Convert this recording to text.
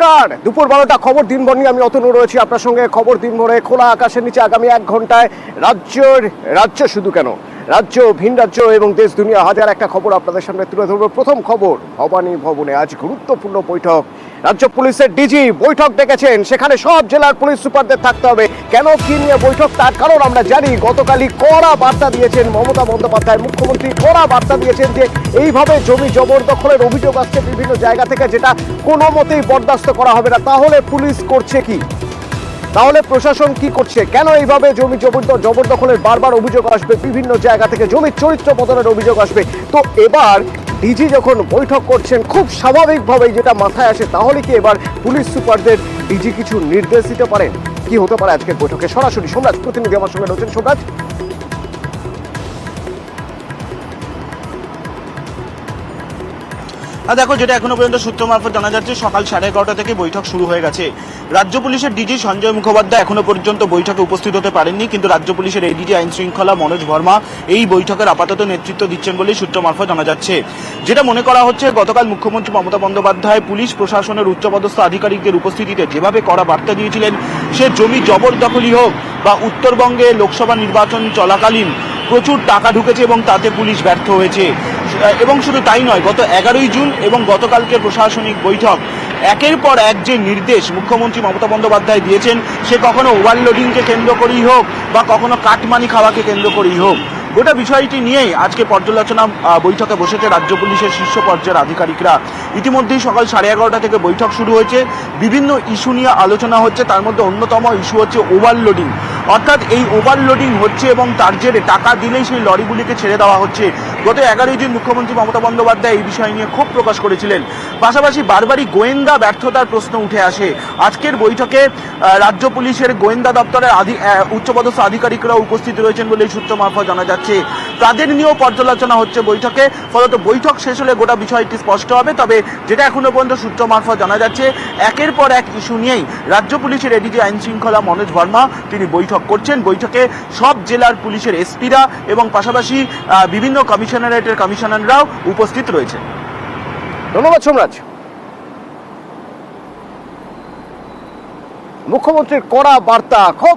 নমস্কার, দুপুর 12টা খবর দিনভর নিয়ে আমি অতনু রয়েছি আপনার সঙ্গে। খবর দিনভরে খোলা আকাশের নিচে আগামী 1 ঘন্টায় রাজ্য শুধু কেন, রাজ্য, ভিন রাজ্য এবং দেশ দুনিয়া হাজার একটা খবর আপনাদের সামনে তুলে ধরবো। প্রথম খবর, ভবানী ভবনে আজ গুরুত্বপূর্ণ বৈঠক। রাজ্য পুলিশের ডিজি বৈঠক ডেকেছেন, সেখানে সব জেলার পুলিশ সুপারদের থাকতে হবে। কেন, কি নিয়ে বৈঠক, তার কারণ আমরা জানি। গতকালই কড়া বার্তা দিয়েছেন মমতা বন্দ্যোপাধ্যায়, মুখ্যমন্ত্রী কড়া বার্তা দিয়েছেন যে এইভাবে জমি জবরদখলের অভিযোগ আসছে বিভিন্ন জায়গা থেকে, যেটা কোনো মতেই বরদাস্ত করা হবে না। তাহলে পুলিশ করছে কি, তাহলে প্রশাসন কি করছে, কেন এইভাবে জমি জবরদখলের বারবার অভিযোগ আসবে বিভিন্ন জায়গা থেকে, জমির চরিত্র বদলের অভিযোগ আসবে। তো এবার ডিজি যখন বৈঠক করছেন, খুব স্বাভাবিকভাবেই যেটা মাথায় আসে, তাহলে কি এবার পুলিশ সুপারদের ডিজি কিছু নির্দেশ দিতে পারেন? কি হতে পারে আজকের বৈঠকে? সরাসরি সোমরাজ প্রতিনিধি আমার সঙ্গে রয়েছেন। সোমরাজ, দেখো, যেটা এখনো পর্যন্ত সূত্র মারফত জানা যাচ্ছে, সকাল 11:30 থেকে বৈঠক শুরু হয়ে গেছে। রাজ্য পুলিশের ডিজি সঞ্জয় মুখোপাধ্যায় এখনো পর্যন্ত বৈঠকে উপস্থিত হতে পারেননি, কিন্তু রাজ্য পুলিশের এডিজি আইন শৃঙ্খলা মনোজ ভার্মা এই বৈঠকের আপাতত নেতৃত্ব দিচ্ছেন বলেই সূত্র মারফত জানা যাচ্ছে। যেটা মনে করা হচ্ছে, গতকাল মুখ্যমন্ত্রী মমতা বন্দ্যোপাধ্যায় পুলিশ প্রশাসনের উচ্চপদস্থ আধিকারিকদের উপস্থিতিতে যেভাবে কড়া বার্তা দিয়েছিলেন, সে জমি জবরদখলই হোক বা উত্তরবঙ্গে লোকসভা নির্বাচন চলাকালীন প্রচুর টাকা ঢুকেছে এবং তাতে পুলিশ ব্যর্থ হয়েছে। এবং শুধু তাই নয়, গত 11ই জুন এবং গতকালকে প্রশাসনিক বৈঠক, একের পর এক যে নির্দেশ মুখ্যমন্ত্রী মমতা বন্দ্যোপাধ্যায় দিয়েছেন, সে কখনো ওভারলোডিংকে কেন্দ্র করেই হোক বা কখনো কাটমানি খাওয়াকে কেন্দ্র করেই হোক, গোটা বিষয়টি নিয়েই আজকে পর্যালোচনা বৈঠকে বসেছে রাজ্য পুলিশের শীর্ষ পর্যায়ের আধিকারিকরা। ইতিমধ্যেই সকাল 11:30 থেকে বৈঠক শুরু হয়েছে। বিভিন্ন ইস্যু নিয়ে আলোচনা হচ্ছে, তার মধ্যে অন্যতম ইস্যু হচ্ছে ওভারলোডিং। অর্থাৎ এই ওভারলোডিং হচ্ছে এবং তার জেরে টাকা দিলেই সেই লরিগুলিকে ছেড়ে দেওয়া হচ্ছে। গত 11ই জুন মুখ্যমন্ত্রী মমতা বন্দ্যোপাধ্যায় এই বিষয় নিয়ে খুব প্রকাশ করেছিলেন। পাশাপাশি বারবারই গোয়েন্দা ব্যর্থতার প্রশ্ন উঠে আসে। আজকের বৈঠকে রাজ্য পুলিশের গোয়েন্দা দপ্তরের উচ্চপদস্থ আধিকারিকরা উপস্থিত রয়েছেন বলে সূত্র মারফত জানা যাচ্ছে। তাদের নিয়েও পর্যালোচনা হচ্ছে বৈঠকে। ফলত বৈঠক শেষ হলে গোটা বিষয়টি স্পষ্ট হবে। তবে যেটা এখনো পর্যন্ত সূত্র মারফত জানা যাচ্ছে, একের পর এক ইস্যু নিয়েই রাজ্য পুলিশের এডিজি আইন শৃঙ্খলা মনোজ ভার্মা তিনি বৈঠক করছেন। বৈঠকে সব জেলার পুলিশের এসপিরা এবং পাশাপাশি বিভিন্ন কমিশনারেটের কমিশনাররাও উপস্থিত রয়েছে। ধন্যবাদ সোমরাজ। মুখ্যমন্ত্রীর কড়া বার্তা, ক্ষোভ